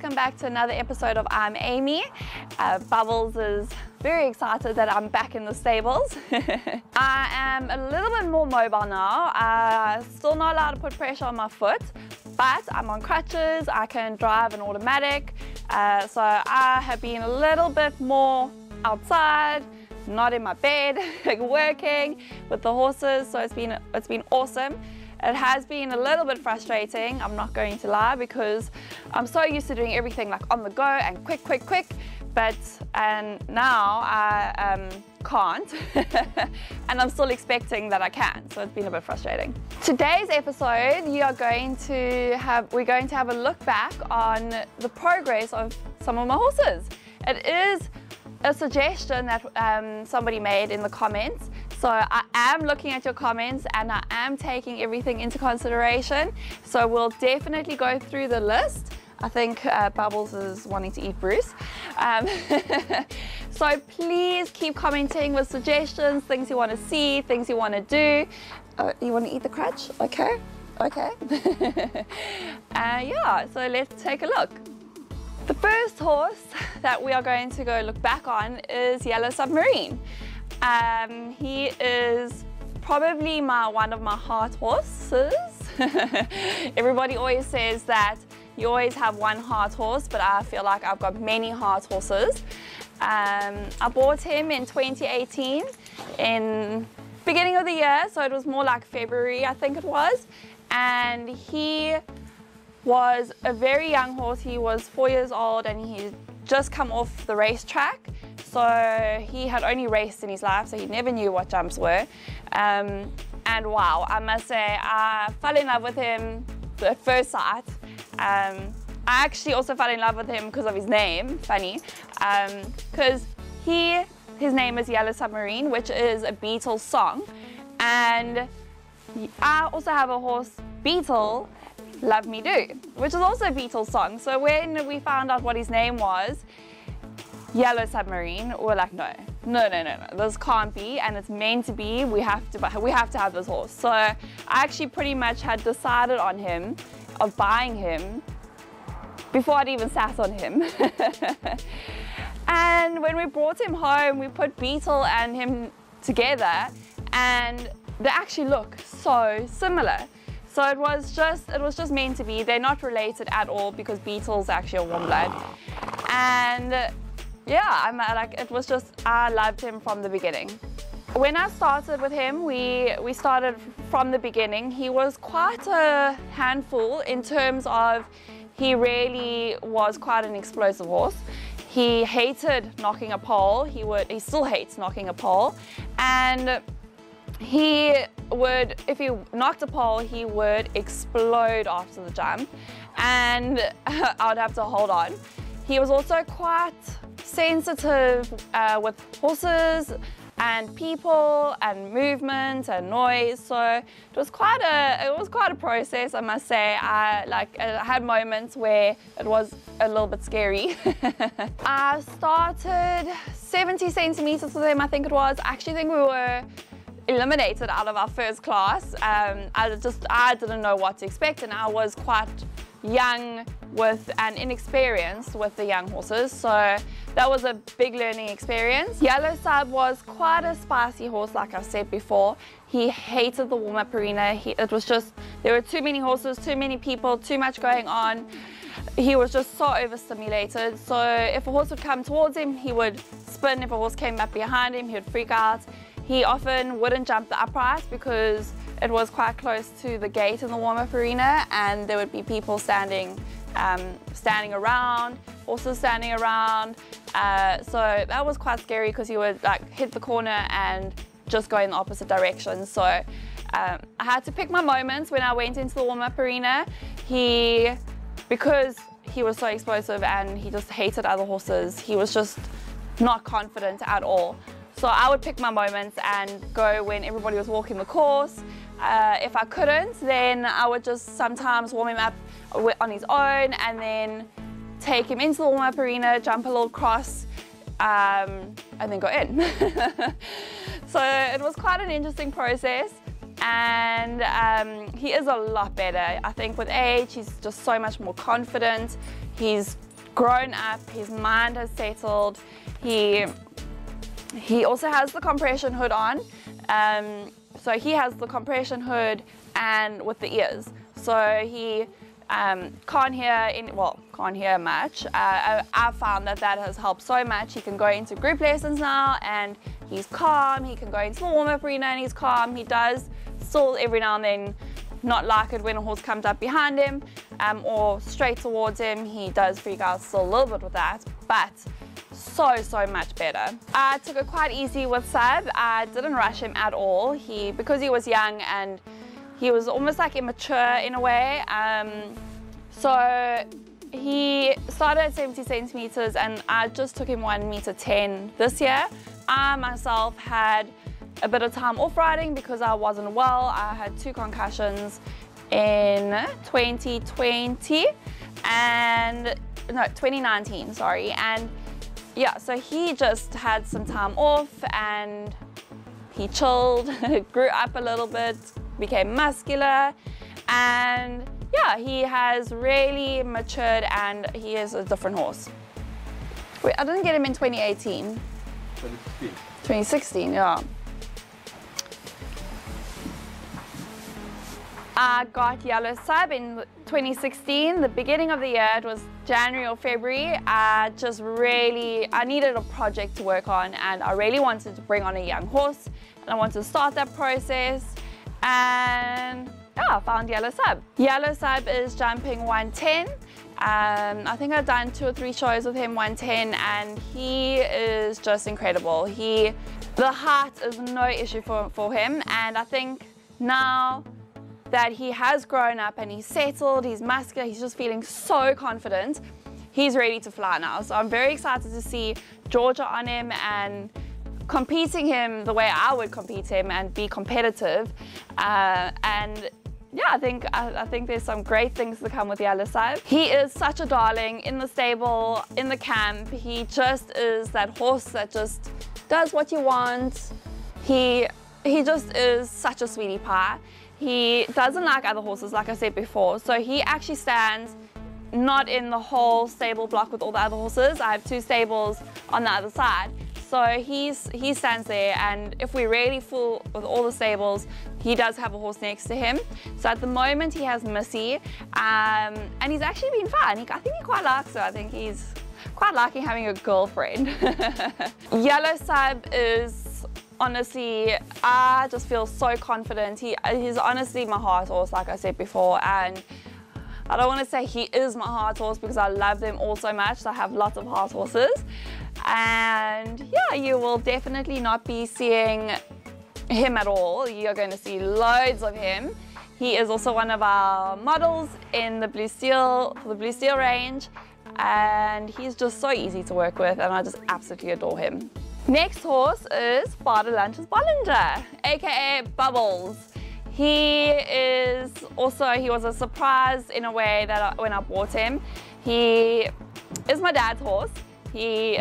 welcome back to another episode of I'm Amy. Bubbles is very excited that I'm back in the stables. I am a little bit more mobile now. Still not allowed to put pressure on my foot, but I'm on crutches, I can drive an automatic, so I have been a little bit more outside, not in my bed, working with the horses, so it's been awesome. It has been a little bit frustrating, I'm not going to lie, because I'm so used to doing everything like on the go and quick, and now I can't, and I'm still expecting that I can, so it's been a bit frustrating. Today's episode, we're going to have a look back on the progress of some of my horses. It is a suggestion that somebody made in the comments. So I am looking at your comments and I am taking everything into consideration. So we'll definitely go through the list. I think Bubbles is wanting to eat Bruce. So please keep commenting with suggestions, things you want to see, things you want to do. You want to eat the crutch? Okay, okay. Yeah, so let's take a look. The first horse that we are going to go look back on is Yellow Submarine. He is probably one of my heart horses. Everybody always says that you always have one heart horse, but I feel like I've got many heart horses. I bought him in 2018 in beginning of the year, so it was more like February, I think it was. And he was a very young horse. He was 4 years old and he just come off the racetrack. So he had only raced in his life, so he never knew what jumps were. And wow, I must say, I fell in love with him at first sight. I actually also fell in love with him because of his name, funny, because his name is Yellow Submarine, which is a Beatles song. And I also have a horse, Beetle, Love Me Do, which is also a Beatles song. So when we found out what his name was, Yellow Submarine, we're like, no, this can't be, and it's meant to be. We have to have this horse. So I actually pretty much had decided on him, of buying him, before I'd even sat on him. And when we brought him home, we put Beetle and him together, and they actually look so similar. So it was just meant to be. They're not related at all because Beetle's actually a warm blood. And yeah, I loved him from the beginning. When I started with him, we started from the beginning. He was quite a handful in terms of he really was quite an explosive horse. He hated knocking a pole. He still hates knocking a pole. And if he knocked a pole, he would explode after the jump, and I would have to hold on. He was also quite sensitive with horses and people and movement and noise, so it was quite a process, I must say. I had moments where it was a little bit scary. I started 70 centimeters with him, I think it was. I actually think we were eliminated out of our first class. I didn't know what to expect, and I was quite young and inexperienced with the young horses, so that was a big learning experience. Yellow Sub was quite a spicy horse, like I said before. He hated the warm-up arena. There were too many horses, too many people, too much going on. He was just so overstimulated, so if a horse would come towards him, he would spin. If a horse came up behind him, he would freak out. He often wouldn't jump the upright because it was quite close to the gate in the warm-up arena, and there would be people standing around, horses standing around. So that was quite scary because he would hit the corner and just go in the opposite direction. So I had to pick my moments when I went into the warm-up arena. Because he was so explosive and he just hated other horses, he was just not confident at all. So I would pick my moments and go when everybody was walking the course. If I couldn't, then I would just sometimes warm him up on his own and then take him into the warm-up arena, jump a little cross, and then go in. So it was quite an interesting process, and he is a lot better. I think with age, he's just so much more confident. He's grown up, his mind has settled. He also has the compression hood on. So he has the compression hood and with the ears. So he can't hear much. I've found that has helped so much. He can go into group lessons now and he's calm. He can go into the warm-up arena and he's calm. He does still every now and then not like it when a horse comes up behind him or straight towards him. He does freak out still a little bit with that, but so much better. I took it quite easy with Sub. I didn't rush him at all. Because he was young and he was almost like immature in a way. So he started at 70 centimeters and I just took him 1.10 meters this year. I myself had a bit of time off riding because I wasn't well. I had 2 concussions in 2019, sorry. And yeah, so he just had some time off and he chilled, grew up a little bit, became muscular, and yeah, he has really matured and he is a different horse. Wait, I didn't get him in 2018. 2016. 2016, yeah. I got Yellow Sub in 2016, the beginning of the year. It was January or February. I needed a project to work on and I really wanted to bring on a young horse and I wanted to start that process, and yeah, I found Yellow Sub. Yellow Sub is jumping 110. I think I've done 2 or 3 shows with him 110 and he is just incredible. The height is no issue for him, and I think now that he has grown up and he's settled, he's muscular, he's just feeling so confident, he's ready to fly now. So I'm very excited to see Georgia on him and competing him the way I would compete him and be competitive. And yeah, I think there's some great things to come with Yellow Sub. He is such a darling in the stable, in the camp. He just is that horse that just does what you want. He just is such a sweetie pie. He doesn't like other horses, like I said before, so he actually stands not in the whole stable block with all the other horses. I have 2 stables on the other side, so he stands there, and if we're really full with all the stables, he does have a horse next to him. So at the moment he has Missy, and he's actually been fun. I think he quite likes her. I think he's quite liking having a girlfriend. Yellow Sub is honestly, I just feel so confident. He's honestly my heart horse, like I said before, and I don't want to say he is my heart horse because I love them all so much. So I have lots of heart horses, and yeah, you will definitely not be seeing him at all. You're going to see loads of him. He is also one of our models in the Blue Steel, for the Blue Steel range, and he's just so easy to work with, and I just absolutely adore him. Next horse is Vaderland's Bollinger, aka Bubbles. He was a surprise in a way that when I bought him. He is my dad's horse. He's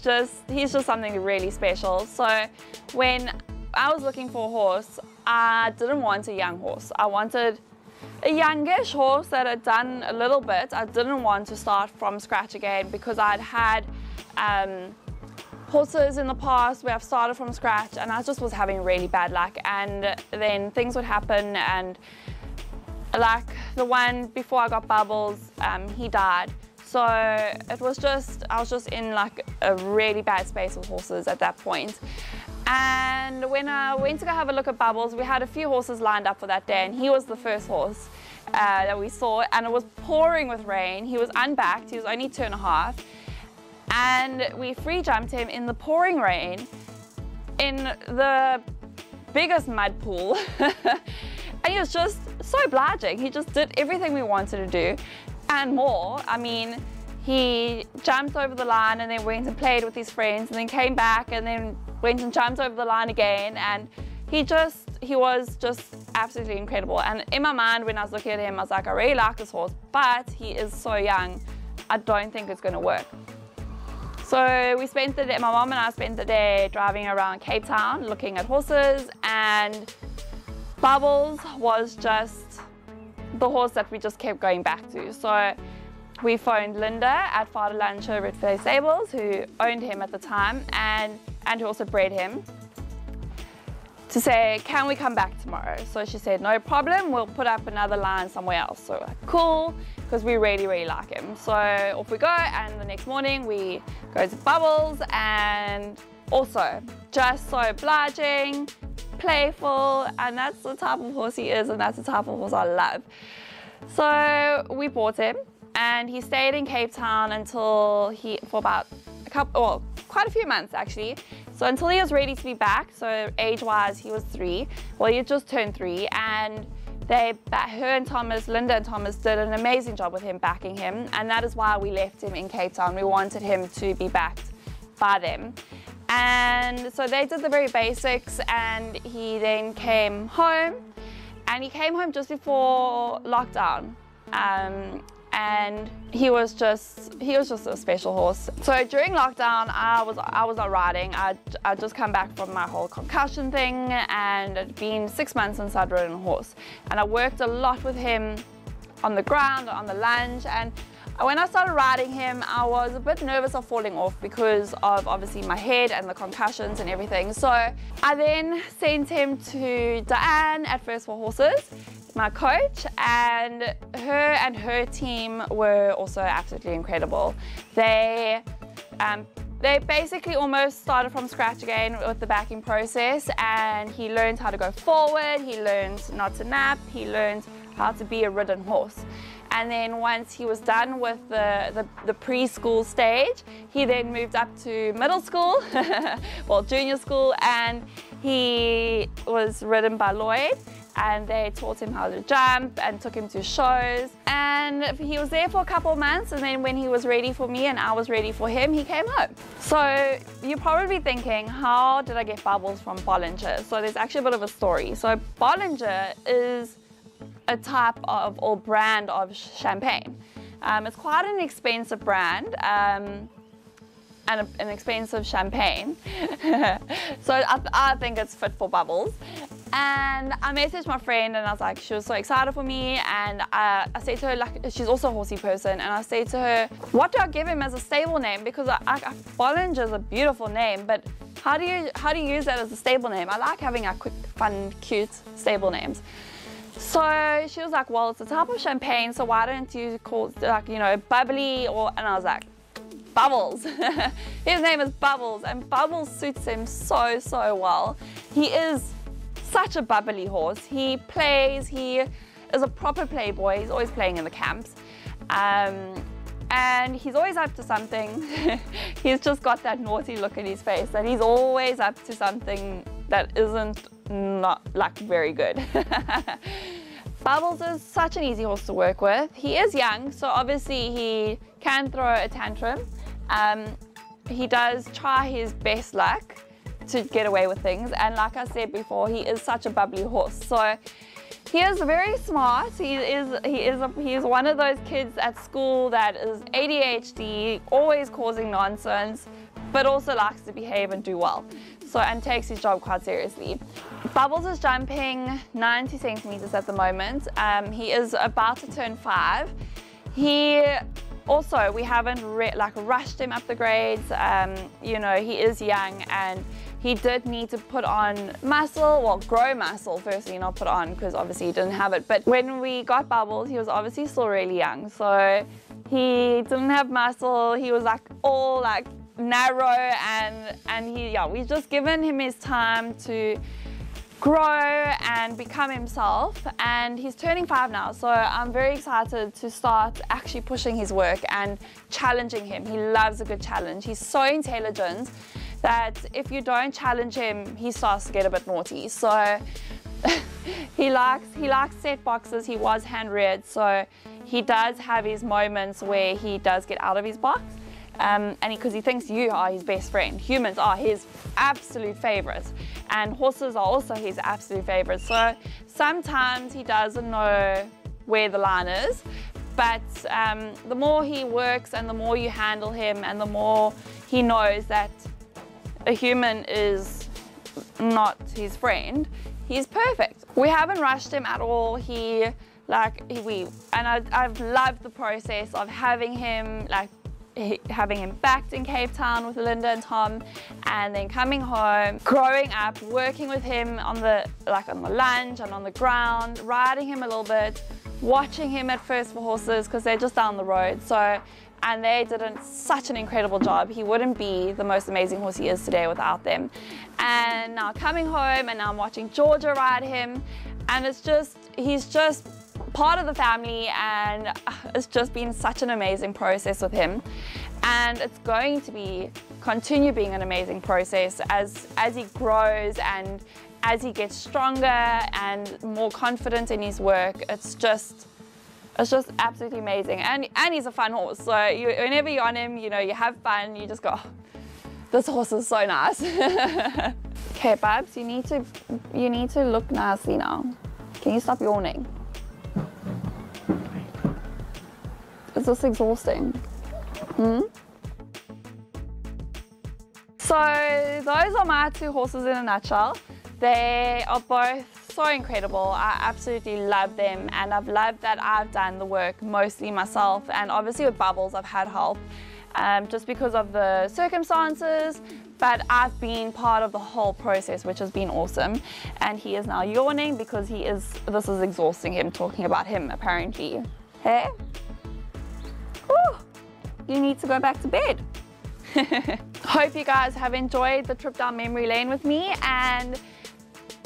just something really special. So when I was looking for a horse, I didn't want a young horse. I wanted a youngish horse that had done a little bit. I didn't want to start from scratch again because I'd had horses in the past where I've started from scratch and I just was having really bad luck, and then things would happen, and like the one before I got Bubbles, he died. So I was just in like a really bad space with horses at that point. And when I went to go have a look at Bubbles, we had a few horses lined up for that day, and he was the first horse that we saw, and it was pouring with rain. He was unbacked, he was only 2.5. And we free jumped him in the pouring rain in the biggest mud pool. And he was just so obliging. He just did everything we wanted to do and more. I mean, he jumped over the line and then went and played with his friends and then came back and then went and jumped over the line again. And he was just absolutely incredible. And in my mind, when I was looking at him, I was like, I really like this horse, but he is so young. I don't think it's going to work. So we spent the day, my mom and I spent the day driving around Cape Town looking at horses, and Bubbles was just the horse that we just kept going back to. So we phoned Linda at Vaderlandsche Ridvee Stables, who owned him at the time and who also bred him, to say, can we come back tomorrow? So she said, no problem, we'll put up another line somewhere else. So we're like, cool, because we really, really like him. So off we go, and the next morning we go to Bubbles, and also just so obliging, playful, and that's the type of horse he is, and that's the type of horse I love. So we bought him, and he stayed in Cape Town until for about quite a few months actually. So until he was ready to be back, so age-wise he was 3. Well, he had just turned 3, and her and Thomas, Linda and Thomas, did an amazing job with him, backing him, and that is why we left him in Cape Town. We wanted him to be backed by them. And so they did the very basics, and he then came home, and he came home just before lockdown. And he was just a special horse. So during lockdown, I was not riding. I'd just come back from my whole concussion thing, and it'd been 6 months since I'd ridden a horse. And I worked a lot with him on the ground, on the lunge, and when I started riding him, I was a bit nervous of falling off because of obviously my head and the concussions and everything. So I then sent him to Diane at First for Horses, my coach, and her team were also absolutely incredible. They basically almost started from scratch again with the backing process, and he learned how to go forward, he learned not to nap, he learned how to be a ridden horse. And then once he was done with the preschool stage, he then moved up to middle school, well, junior school, and he was ridden by Lloyd, and they taught him how to jump and took him to shows. And he was there for a couple of months, and then when he was ready for me and I was ready for him, he came home. So you're probably thinking, how did I get Bubbles from Bollinger? So there's actually a bit of a story. So Bollinger is a type of or brand of champagne. It's quite an expensive brand and an expensive champagne. So I think it's fit for Bubbles. And I messaged my friend, and I was like, she was so excited for me, and I said to her, like, she's also a horsey person, and I said to her, what do I give him as a stable name? Because Bollinger is a beautiful name, but how do you use that as a stable name? I like having quick, fun, cute stable names. So she was like, well, it's a type of champagne, so why don't you call it, like, you know, bubbly, and I was like, Bubbles. His name is Bubbles, and Bubbles suits him so, so well. He is such a bubbly horse. He plays, he is a proper playboy. He's always playing in the camps. And he's always up to something. He's just got that naughty look in his face, and he's always up to something that isn't not like very good. Bubbles is such an easy horse to work with. He is young, so obviously he can throw a tantrum. He does try his best luck to get away with things, and like I said before, he is such a bubbly horse. So he is very smart. He is one of those kids at school that is ADHD, always causing nonsense, but also likes to behave and do well. So, and takes his job quite seriously. Bubbles is jumping 90 centimeters at the moment. He is about to turn 5. Also, we haven't rushed him up the grades. You know, he is young, and he did need to put on muscle, well, grow muscle firstly, not put on, because obviously he didn't have it. But when we got Bubbles, he was obviously still really young, so he didn't have muscle. He was like all like narrow, and we've just given him his time to grow and become himself, and he's turning 5 now, so I'm very excited to start actually pushing his work and challenging him. He loves a good challenge. He's so intelligent that if you don't challenge him, he starts to get a bit naughty. So he likes set boxes. He was hand reared, so he does have his moments where he does get out of his box. And because he thinks you are his best friend. Humans are his absolute favorites, and horses are also his absolute favorites. So sometimes he doesn't know where the line is, but the more he works and the more you handle him and the more he knows that a human is not his friend, he's perfect. We haven't rushed him at all. He Like I've loved the process of having him backed in Cape Town with Linda and Tom, and then coming home, growing up, working with him on the lunge and on the ground, riding him a little bit, watching him at First for Horses because they're just down the road. And they did such an incredible job. He wouldn't be the most amazing horse he is today without them. And now coming home, and now I'm watching Georgia ride him, and he's just part of the family, and it's just been such an amazing process with him. And it's going to continue being an amazing process as he grows and as he gets stronger and more confident in his work. It's just absolutely amazing, and he's a fun horse. So whenever you're on him, you have fun. You just go, oh, this horse is so nice. Okay, Babs, you need to look nasty now. Can you stop yawning? Is this exhausting? So those are my two horses in a nutshell. They are both so incredible. I absolutely love them, and I've loved that I've done the work mostly myself, and obviously with Bubbles I've had help just because of the circumstances, but I've been part of the whole process, which has been awesome. And he is now yawning because this is exhausting him, talking about him apparently. Hey? Whew. You need to go back to bed. Hope you guys have enjoyed the trip down memory lane with me and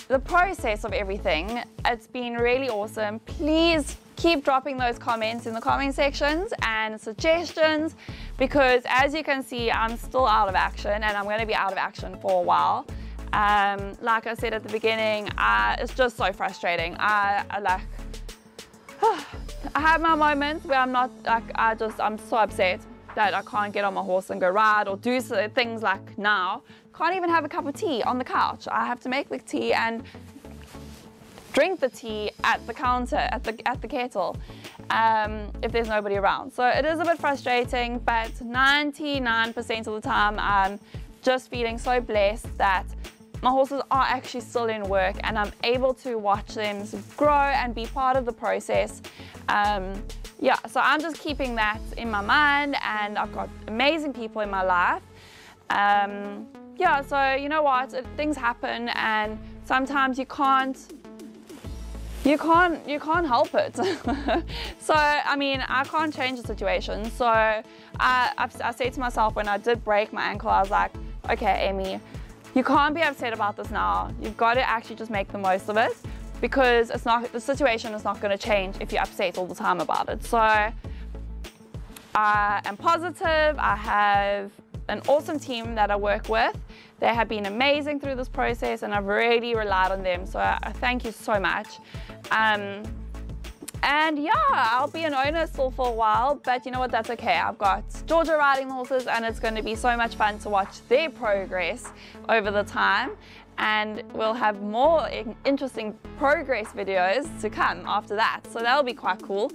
the process of everything. It's been really awesome. Please keep dropping those comments in the comment sections and suggestions, because as you can see, I'm still out of action, and I'm going to be out of action for a while. Like I said at the beginning, it's just so frustrating. I have my moments where I'm not I'm so upset that I can't get on my horse and go ride or do things like now. Can't even have a cup of tea on the couch. I have to make the tea and drink the tea at the counter, at the kettle, if there's nobody around. So it is a bit frustrating, but 99% of the time I'm just feeling so blessed that my horses are actually still in work, and I'm able to watch them grow and be part of the process. Yeah, so I'm just keeping that in my mind, and I've got amazing people in my life. Yeah, so you know what, things happen, and sometimes you can't help it. So I mean, I can't change the situation. So I said to myself when I did break my ankle, I was like, okay, Amy, you can't be upset about this now. You've got to actually just make the most of it, because the situation is not going to change if you're upset all the time about it. So I am positive. I have an awesome team that I work with. They have been amazing through this process, and I've really relied on them. So I thank you so much. And yeah, I'll be an owner still for a while, but you know what, that's okay. I've got Georgia riding the horses, and it's going to be so much fun to watch their progress over the time. And we'll have more interesting progress videos to come after that, so that'll be quite cool.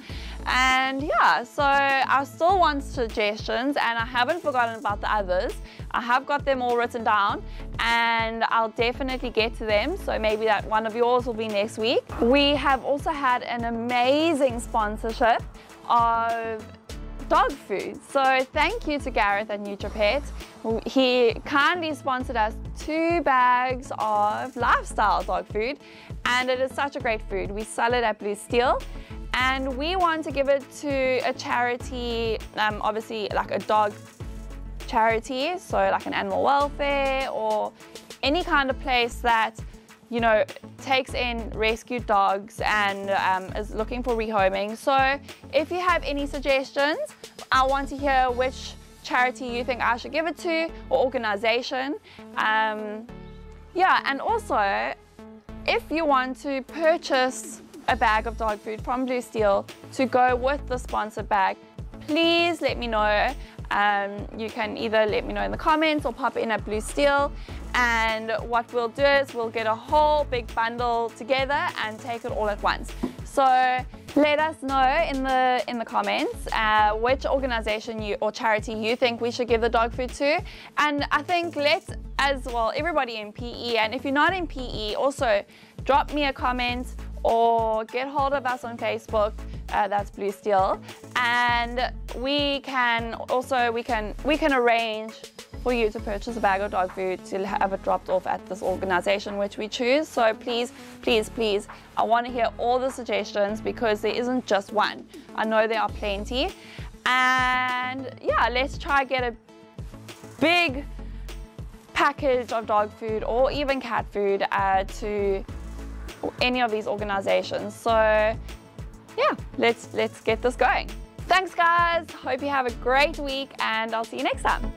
And yeah, so I still want suggestions, and I haven't forgotten about the others. I have got them all written down, and I'll definitely get to them, so maybe that one of yours will be next week. We have also had an amazing sponsorship of dog food, so thank you to Gareth at NutriPet. He kindly sponsored us 2 bags of lifestyle dog food, and it is such a great food. We sell it at Blue Steel, and we want to give it to a charity, obviously like a dog charity, so like an animal welfare or any kind of place that, you know, takes in rescued dogs and is looking for rehoming. So if you have any suggestions, I want to hear which charity you think I should give it to, or organization. Yeah, and also if you want to purchase a bag of dog food from Blue Steel to go with the sponsored bag, please let me know. You can either let me know in the comments or pop in at Blue Steel, and what we'll do is we'll get a whole big bundle together and take it all at once. So let us know in the comments which organization or charity you think we should give the dog food to. And I think let's, as well, everybody in PE, and if you're not in PE, also drop me a comment or get hold of us on Facebook. That's Blue Steel, and we can arrange for you to purchase a bag of dog food to have it dropped off at this organization which we choose. So please, please, please, I want to hear all the suggestions, because there isn't just one. I know there are plenty. And yeah, let's try get a big package of dog food or even cat food to any of these organizations. So yeah, let's get this going. Thanks guys, hope you have a great week, and I'll see you next time.